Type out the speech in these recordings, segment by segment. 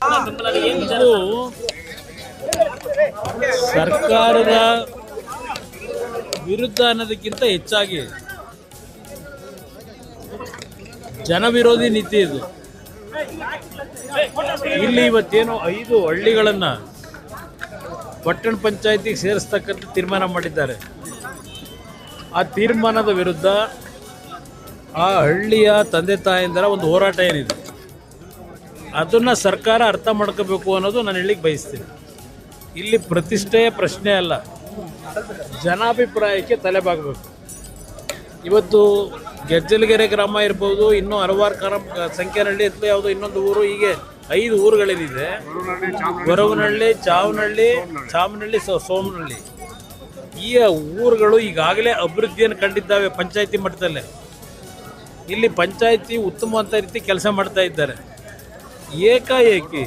ಕೂಡ ಬೆಂಬಲ ಏನು ವಿಚಾರ? ಇದು ಸರ್ಕಾರದ ವಿರುದ್ಧ ಅನ್ನೋದಕ್ಕಿಂತ ಹೆಚ್ಚಾಗಿ ಜನವಿರೋಧಿ ನೀತಿ ಇದು. ಇಲ್ಲಿ ಇವತ್ತೇನು 5 ಹಳ್ಳಿಗಳನ್ನು ಪಟ್ಟಣ ಪಂಚಾಯತಿಗೆ ಸೇರಿಸ್ತಕ್ಕಂಥ ತೀರ್ಮಾನ ಮಾಡಿದ್ದಾರೆ. ಆ ತೀರ್ಮಾನದ ವಿರುದ್ಧ ಆ ಹಳ್ಳಿಯ ತಂದೆ ತಾಯಂದಿರ ಒಂದು ಹೋರಾಟ ಏನಿದೆ ಅದನ್ನು ಸರ್ಕಾರ ಅರ್ಥ ಮಾಡ್ಕೋಬೇಕು ಅನ್ನೋದು ನಾನು ಹೇಳಿಕ್ಕೆ ಬಯಸ್ತೀನಿ. ಇಲ್ಲಿ ಪ್ರತಿಷ್ಠೆಯ ಪ್ರಶ್ನೆ ಅಲ್ಲ, ಜನಾಭಿಪ್ರಾಯಕ್ಕೆ ತಲೆಬಾಗಬೇಕು. ಇವತ್ತು ಗೆಜ್ಜಲಗೆರೆ ಗ್ರಾಮ ಇರ್ಬೋದು, ಇನ್ನೂ ಹಲವಾರು ಸಂಖ್ಯೆನಹಳ್ಳಿ ಅಥವಾ ಯಾವುದೋ ಇನ್ನೊಂದು ಊರು, ಹೀಗೆ 5 ಊರುಗಳೇನಿದೆ, ಗೊರವನಹಳ್ಳಿ, ಚಾಮನಹಳ್ಳಿ, ಸೋಮನಹಳ್ಳಿ, ಈ ಊರುಗಳು ಈಗಾಗಲೇ ಅಭಿವೃದ್ಧಿಯನ್ನು ಕಂಡಿದ್ದಾವೆ ಪಂಚಾಯತಿ ಮಟ್ಟದಲ್ಲೇ. ಇಲ್ಲಿ ಪಂಚಾಯತಿ ಉತ್ತಮವಾದ ರೀತಿ ಕೆಲಸ ಮಾಡ್ತಾ ಇದ್ದಾರೆ. ಏಕಾಏಕಿ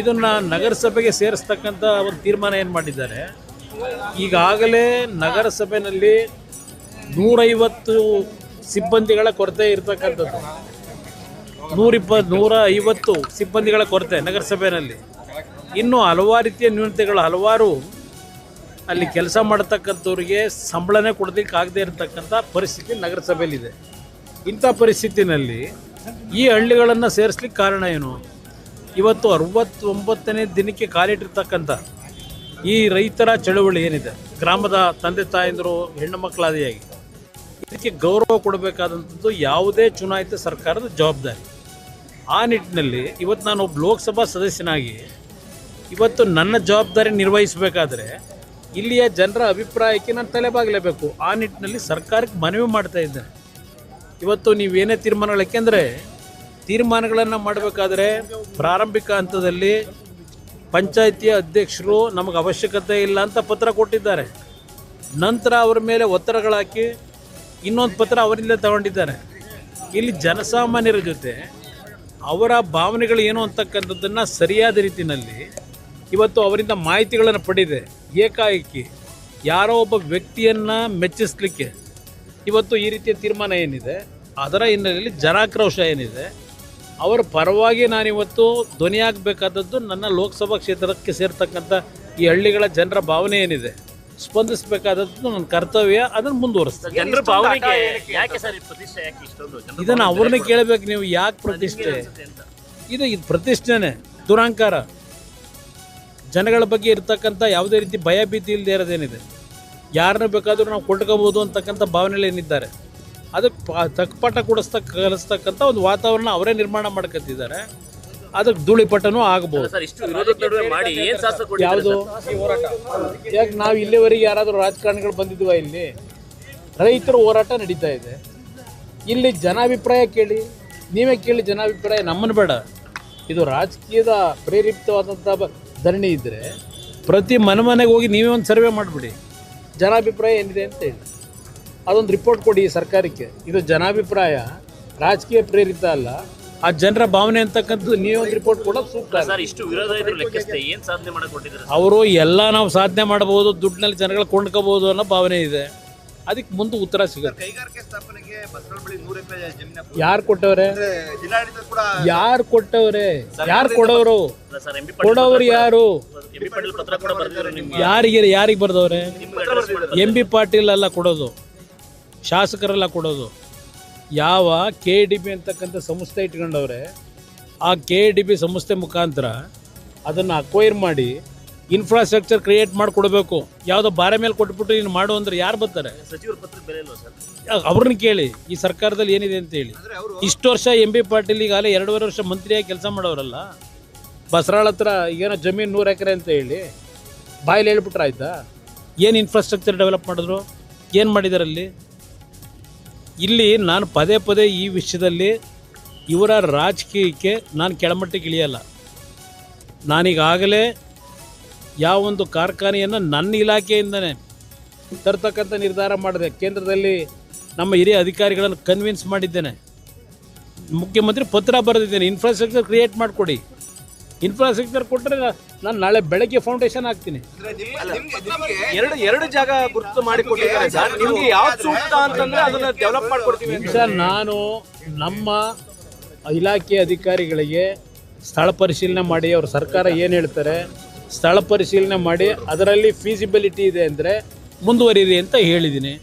ಇದನ್ನು ನಗರಸಭೆಗೆ ಸೇರಿಸ್ತಕ್ಕಂಥ ಒಂದು ತೀರ್ಮಾನ ಏನು ಮಾಡಿದ್ದಾರೆ, ಈಗಾಗಲೇ ನಗರಸಭೆಯಲ್ಲಿ 150 ಸಿಬ್ಬಂದಿಗಳ ಕೊರತೆ ಇರತಕ್ಕಂಥದ್ದು. 150 ಸಿಬ್ಬಂದಿಗಳ ಕೊರತೆ ನಗರಸಭೆಯಲ್ಲಿ. ಇನ್ನೂ ಹಲವಾರು ರೀತಿಯ ನ್ಯೂನತೆಗಳು, ಹಲವಾರು ಅಲ್ಲಿ ಕೆಲಸ ಮಾಡತಕ್ಕಂಥವ್ರಿಗೆ ಸಂಬಳನೇ ಕೊಡೋದಕ್ಕೆ ಆಗದೆ ಇರತಕ್ಕಂಥ ಪರಿಸ್ಥಿತಿ ನಗರಸಭೆಯಲ್ಲಿದೆ. ಇಂಥ ಪರಿಸ್ಥಿತಿನಲ್ಲಿ ಈ ಹಳ್ಳಿಗಳನ್ನು ಸೇರಿಸ್ಲಿಕ್ಕೆ ಕಾರಣ ಏನು? ಇವತ್ತು 69ನೇ ದಿನಕ್ಕೆ ಕಾಲಿಟ್ಟಿರ್ತಕ್ಕಂಥ ಈ ರೈತರ ಚಳುವಳಿ ಏನಿದೆ, ಗ್ರಾಮದ ತಂದೆ ತಾಯಂದಿರು ಹೆಣ್ಣು ಮಕ್ಕಳಾದಿಯಾಗಿ, ಇದಕ್ಕೆ ಗೌರವ ಕೊಡಬೇಕಾದಂಥದ್ದು ಯಾವುದೇ ಚುನಾಯಿತ ಸರ್ಕಾರದ ಜವಾಬ್ದಾರಿ. ಆ ನಿಟ್ಟಿನಲ್ಲಿ ಇವತ್ತು ನಾನು ಒಬ್ಬ ಲೋಕಸಭಾ ಸದಸ್ಯನಾಗಿ ಇವತ್ತು ನನ್ನ ಜವಾಬ್ದಾರಿ ನಿರ್ವಹಿಸಬೇಕಾದ್ರೆ ಇಲ್ಲಿಯ ಜನರ ಅಭಿಪ್ರಾಯಕ್ಕೆ ನಾನು ತಲೆಬಾಗಲೇಬೇಕು. ಆ ನಿಟ್ಟಿನಲ್ಲಿ ಸರ್ಕಾರಕ್ಕೆ ಮನವಿ ಮಾಡ್ತಾ ಇದ್ದೇನೆ. ಇವತ್ತು ನೀವೇನೇ ತೀರ್ಮಾನಗಳು, ಯಾಕೆಂದರೆ ತೀರ್ಮಾನಗಳನ್ನು ಮಾಡಬೇಕಾದ್ರೆ ಪ್ರಾರಂಭಿಕ ಹಂತದಲ್ಲಿ ಪಂಚಾಯಿತಿಯ ಅಧ್ಯಕ್ಷರು ನಮಗೆ ಅವಶ್ಯಕತೆ ಇಲ್ಲ ಅಂತ ಪತ್ರ ಕೊಟ್ಟಿದ್ದಾರೆ. ನಂತರ ಅವರ ಮೇಲೆ ಒತ್ತಡಗಳಾಕಿ ಇನ್ನೊಂದು ಪತ್ರ ಅವರಿಂದ ತಗೊಂಡಿದ್ದಾರೆ. ಇಲ್ಲಿ ಜನಸಾಮಾನ್ಯರ ಜೊತೆ ಅವರ ಭಾವನೆಗಳು ಏನು ಅಂತಕ್ಕಂಥದ್ದನ್ನು ಸರಿಯಾದ ರೀತಿಯಲ್ಲಿ ಇವತ್ತು ಅವರಿಂದ ಮಾಹಿತಿಗಳನ್ನು ಪಡೆದಿದೆ. ಏಕಾಏಕಿ ಯಾರೋ ಒಬ್ಬ ವ್ಯಕ್ತಿಯನ್ನು ಮೆಚ್ಚಿಸಲಿಕ್ಕೆ ಇವತ್ತು ಈ ರೀತಿಯ ತೀರ್ಮಾನ ಏನಿದೆ, ಅದರ ಹಿನ್ನೆಲೆಯಲ್ಲಿ ಜನಾಕ್ರೋಶ ಏನಿದೆ, ಅವರ ಪರವಾಗಿ ನಾನಿವತ್ತು ಧ್ವನಿಯಾಗಬೇಕಾದದ್ದು ನನ್ನ ಲೋಕಸಭಾ ಕ್ಷೇತ್ರಕ್ಕೆ ಸೇರ್ತಕ್ಕಂಥ ಈ ಹಳ್ಳಿಗಳ ಜನರ ಭಾವನೆ ಏನಿದೆ, ಸ್ಪಂದಿಸಬೇಕಾದದ್ದು ನನ್ನ ಕರ್ತವ್ಯ. ಅದನ್ನು ಮುಂದುವರಿಸ್ತಾರೆ. ಜನರ ಭಾವನೆಗೆ ಯಾಕೆ ಸರ್ ಈ ಪ್ರತಿಷ್ಠೆ, ಯಾಕೆ ಇಷ್ಟೊಂದು ಇದನ್ನು ಅವ್ರನ್ನೇ ಕೇಳಬೇಕು ನೀವು. ಯಾಕೆ ಪ್ರತಿಷ್ಠೆ? ಇದು ಪ್ರತಿಷ್ಠೆನೇ ದುರಾಂಕಾರ. ಜನಗಳ ಬಗ್ಗೆ ಇರ್ತಕ್ಕಂಥ ಯಾವುದೇ ರೀತಿ ಭಯ ಭೀತಿ ಇಲ್ಲದೆ ಇರೋದೇನಿದೆ, ಯಾರನ್ನ ಬೇಕಾದರೂ ನಾವು ಕೊಂಡ್ಕೋಬೋದು ಅಂತಕ್ಕಂಥ ಭಾವನೆಗಳು ಏನಿದ್ದಾರೆ, ಅದಕ್ಕೆ ತಕ್ಕಪಾಠ ಕಲಿಸ್ತಕ್ಕಂಥ ಒಂದು ವಾತಾವರಣ ಅವರೇ ನಿರ್ಮಾಣ ಮಾಡ್ಕೊತಿದ್ದಾರೆ. ಅದಕ್ಕೆ ಧೂಳಿಪಟನೂ ಆಗ್ಬೋದು. ಯಾವುದು ಯಾಕೆ ನಾವು ಇಲ್ಲಿವರೆಗೆ ಯಾರಾದರೂ ರಾಜಕಾರಣಿಗಳು ಬಂದಿದ್ವಾ? ಇಲ್ಲಿ ರೈತರ ಹೋರಾಟ ನಡೀತಾ ಇದೆ. ಇಲ್ಲಿ ಜನಾಭಿಪ್ರಾಯ ಕೇಳಿ, ನೀವೇ ಕೇಳಿ ಜನಾಭಿಪ್ರಾಯ, ನಮ್ಮನ್ನು ಬೇಡ. ಇದು ರಾಜಕೀಯದ ಪ್ರೇರಿತವಾದಂಥ ಧರಣಿ ಇದ್ದರೆ ಪ್ರತಿ ಮನೆಗೆ ಹೋಗಿ ನೀವೇ ಒಂದು ಸರ್ವೆ ಮಾಡಿಬಿಡಿ, ಜನಾಭಿಪ್ರಾಯ ಏನಿದೆ ಅಂತ ಹೇಳಿ ಅದೊಂದು ರಿಪೋರ್ಟ್ ಕೊಡಿ ಸರ್ಕಾರಕ್ಕೆ. ಇದು ಜನಾಭಿಪ್ರಾಯ ರಾಜಕೀಯ ಪ್ರೇರಿತ ಅಲ್ಲ, ಆ ಜನರ ಭಾವನೆ ಅಂತಕ್ಕಂಥದ್ದು ನೀವೇ ಒಂದು ರಿಪೋರ್ಟ್ ಕೊಡೋದು ಸೂಕ್ತ. ಸರ್, ಇಷ್ಟು ವಿರೋಧ ಇದ್ರು ಲೆಕ್ಕಿಸ್ತೆ ಏನು ಸಾಧನೆ ಮಾಡಿಕೊಟ್ಟಿದ್ದಾರೆ ಅವರು? ಎಲ್ಲ ನಾವು ಸಾಧನೆ ಮಾಡ್ಬೋದು, ದುಡ್ಡಿನಲ್ಲಿ ಜನಗಳು ಕೊಂಡ್ಕೋಬಹುದು ಅನ್ನೋ ಭಾವನೆ ಇದೆ. ಅದಕ್ಕೆ ಮುಂದೆ ಉತ್ತರ ಸಿಗುತ್ತೆ. ಕೈಗಾರಿಕೆ ಸ್ಥಾಪನೆಗೆ ಯಾರು ಕೊಟ್ಟವ್ರೆ? ಯಾರು ಕೊಟ್ಟವ್ರೆ? ಯಾರು ಕೊಡೋರು? ಕೊಡೋರು ಯಾರು? ಯಾರಿಗೆ ಬರ್ದವ್ರೆ? ಎಂ ಬಿ ಪಾಟೀಲ್ ಅಲ್ಲ ಕೊಡೋದು, ಶಾಸಕರೆಲ್ಲ ಕೊಡೋದು. ಯಾವ KDB ಅಂತಕ್ಕಂಥ ಸಂಸ್ಥೆ ಇಟ್ಕೊಂಡವ್ರೆ, ಆ KDB ಸಂಸ್ಥೆ ಮುಖಾಂತರ ಅದನ್ನು ಅಕ್ವೈರ್ ಮಾಡಿ ಇನ್ಫ್ರಾಸ್ಟ್ರಕ್ಚರ್ ಕ್ರಿಯೇಟ್ ಮಾಡಿ ಕೊಡಬೇಕು. ಯಾವುದೋ ಬಾರೆ ಮೇಲೆ ಕೊಟ್ಬಿಟ್ಟು ನೀನು ಮಾಡು ಅಂದ್ರೆ ಯಾರು ಬರ್ತಾರೆ? ಸಚಿವರ ಪತ್ರಕ್ಕೆ ಬೆಲೆ ಇಲ್ವಾ ಸರ್? ಅವ್ರನ್ನ ಕೇಳಿ ಈ ಸರ್ಕಾರದಲ್ಲಿ ಏನಿದೆ ಅಂತ ಹೇಳಿ. ಇಷ್ಟು ವರ್ಷ ಎಂ ಬಿ ಪಾಟೀಲ್ ಈಗಾಗಲೇ 2.5 ವರ್ಷ ಮಂತ್ರಿಯಾಗಿ ಕೆಲಸ ಮಾಡೋರಲ್ಲ. ಬಸರಾಳ ಹತ್ರ ಏನೋ ಜಮೀನು 100 ಎಕರೆ ಅಂತ ಹೇಳಿ ಬಾಯಲ್ಲಿ ಹೇಳ್ಬಿಟ್ರೆ ಆಯ್ತಾ? ಏನು ಇನ್ಫ್ರಾಸ್ಟ್ರಕ್ಚರ್ ಡೆವಲಪ್ ಮಾಡಿದ್ರು? ಏನು ಮಾಡಿದಾರಲ್ಲಿ? ಇಲ್ಲಿ ನಾನು ಪದೇ ಈ ವಿಷಯದಲ್ಲಿ ಇವರ ರಾಜಕೀಯಕ್ಕೆ ನಾನು ಕೆಳಮಟ್ಟಕ್ಕೆ ಇಳಿಯಲ್ಲ. ನಾನೀಗಾಗಲೇ ಯಾವೊಂದು ಕಾರ್ಖಾನೆಯನ್ನು ನನ್ನ ಇಲಾಖೆಯಿಂದನೇ ತರ್ತಕ್ಕಂಥ ನಿರ್ಧಾರ ಮಾಡಿದೆ. ಕೇಂದ್ರದಲ್ಲಿ ನಮ್ಮ ಹಿರಿಯ ಅಧಿಕಾರಿಗಳನ್ನು ಕನ್ವಿನ್ಸ್ ಮಾಡಿದ್ದೇನೆ. ಮುಖ್ಯಮಂತ್ರಿ ಪತ್ರ ಬರೆದಿದ್ದೇನೆ, ಇನ್ಫ್ರಾಸ್ಟ್ರಕ್ಚರ್ ಕ್ರಿಯೇಟ್ ಮಾಡಿಕೊಡಿ. ಇನ್ಫ್ರಾಸ್ಟ್ರಕ್ಚರ್ ಕೊಟ್ಟರೆ ನಾನು ನಾಳೆ ಬೆಳಗ್ಗೆ ಫೌಂಡೇಶನ್ ಹಾಕ್ತೀನಿ. ಎರಡು ಜಾಗ ಗುರುತು ಮಾಡಿಕೊಟ್ಟಿದ್ದಾರೆ ಸರ್. ನಿಮಗೆ ಯಾವ್ದು ಸೂಕ್ತ ಅಂತಂದ್ರೆ ಅದನ್ನ ಡೆವಲಪ್ ಮಾಡ್ಕೊಡ್ತೀವಿ ಸರ್. ನಾನು ನಮ್ಮ ಇಲಾಖೆ ಅಧಿಕಾರಿಗಳಿಗೆ ಸ್ಥಳ ಪರಿಶೀಲನೆ ಮಾಡಿ ಅವ್ರ ಸರ್ಕಾರ ಏನು ಹೇಳ್ತಾರೆ ಸ್ಥಳ ಪರಿಶೀಲನೆ ಮಾಡಿ ಅದರಲ್ಲಿ ಫೀಸಿಬಿಲಿಟಿ ಇದೆ ಅಂದರೆ ಮುಂದುವರಿರಿ ಅಂತ ಹೇಳಿದ್ದೀನಿ.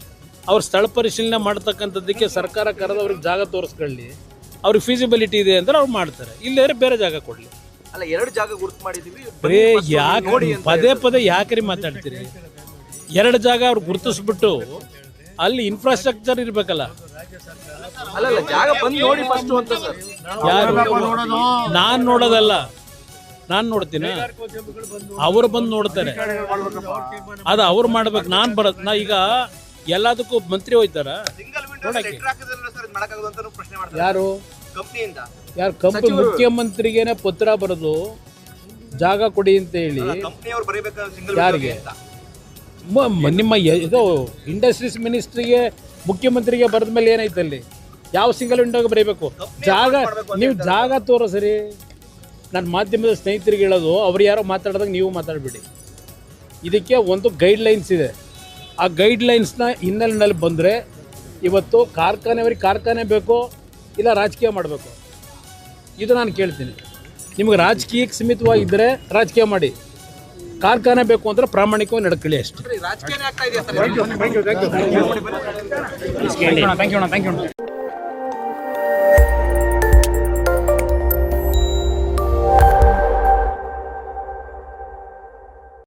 ಅವ್ರು ಸ್ಥಳ ಪರಿಶೀಲನೆ ಮಾಡ್ತಕ್ಕಂಥದ್ದಕ್ಕೆ ಸರ್ಕಾರ ಕರೆದು ಅವ್ರಿಗೆ ಜಾಗ ತೋರಿಸ್ಕೊಳ್ಳಿ, ಅವ್ರಿಗೆ ಫೀಸಿಬಿಲಿಟಿ ಇದೆ ಅಂದರೆ ಅವ್ರು ಮಾಡ್ತಾರೆ, ಇಲ್ಲದ್ರೆ ಬೇರೆ ಜಾಗ ಕೊಡಲಿ. ಅಲ್ಲ, 2 ಜಾಗ ಗುರುತು ಮಾಡಿದೀವಿ. ಬರೀ ಯಾಕೆ ಪದೇ ಪದೇ ಯಾಕ್ರಿ ಮಾತಾಡ್ತೀರಿ? 2 ಜಾಗ ಅವ್ರು ಗುರುತಿಸ್ಬಿಟ್ಟು ಅಲ್ಲಿ ಇನ್ಫ್ರಾಸ್ಟ್ರಕ್ಚರ್ ಇರಬೇಕಲ್ಲ. ಅಲ್ಲ, ಜಾಗ ಬಂದು ನೋಡಿ ಫಸ್ಟ್ ಅಂತ ಸರ್. ಯಾರು? ನಾನು ನೋಡೋದಲ್ಲ, ನಾನು ನೋಡ್ತೀನಿ, ಅವರು ಬಂದು ನೋಡ್ತಾರೆ, ಅದು ಅವ್ರು ಮಾಡ್ಬೇಕು. ನಾನು ಬರೋದು ನಾ ಈಗ ಎಲ್ಲದಕ್ಕೂ ಮಂತ್ರಿ ಹೋಯ್ತಾರ ನೋಡಕ್ಕೆ? ಯಾರು ಯಾರು ಕಂಪನಿ ಮುಖ್ಯಮಂತ್ರಿಗೇನೆ ಪತ್ರ ಬರೆದು ಜಾಗ ಕೊಡಿ ಅಂತ ಹೇಳಿ ಯಾರಿಗೆ? ನಿಮ್ಮ ಇದು ಇಂಡಸ್ಟ್ರೀಸ್ ಮಿನಿಸ್ಟ್ರಿಗೆ ಮುಖ್ಯಮಂತ್ರಿಗೆ ಬರೆದ ಮೇಲೆ ಏನಾಯ್ತು ಅಲ್ಲಿ? ಯಾವ ಸಿಂಗಲ್ ವಿಂಡೋಗೆ ಬರೀಬೇಕು? ಜಾಗ ನೀವು ಜಾಗ ತೋರಿಸ್ರಿ. ನನ್ನ ಮಾಧ್ಯಮದ ಸ್ನೇಹಿತರಿಗೆ ಹೇಳೋದು, ಅವ್ರು ಯಾರೋ ಮಾತಾಡಿದಾಗ ನೀವು ಮಾತಾಡಬೇಡಿ. ಇದಕ್ಕೆ ಒಂದು ಗೈಡ್ಲೈನ್ಸ್ ಇದೆ. ಆ ಗೈಡ್ಲೈನ್ಸ್ನ ಹಿನ್ನೆಲೆಯಲ್ಲಿ ಬಂದರೆ ಇವತ್ತು ಕಾರ್ಖಾನೆಯವರಿಗೆ ಕಾರ್ಖಾನೆ ಬೇಕು, ಇಲ್ಲ ರಾಜಕೀಯ ಮಾಡಬೇಕು, ಇದು ನಾನು ಕೇಳ್ತೀನಿ. ನಿಮಗೆ ರಾಜಕೀಯಕ್ಕೆ ಸೀಮಿತವಾಗಿದ್ದರೆ ರಾಜಕೀಯ ಮಾಡಿ, ಕಾರ್ಖಾನೆ ಬೇಕು ಅಂದರೆ ಪ್ರಾಮಾಣಿಕವಾಗಿ ನಡ್ಕೊಳ್ಳಿ ಅಷ್ಟೇ. ರಾಜಕೀಯ ಆಗ್ತಾ ಇದೆಯಾ ಸರ್?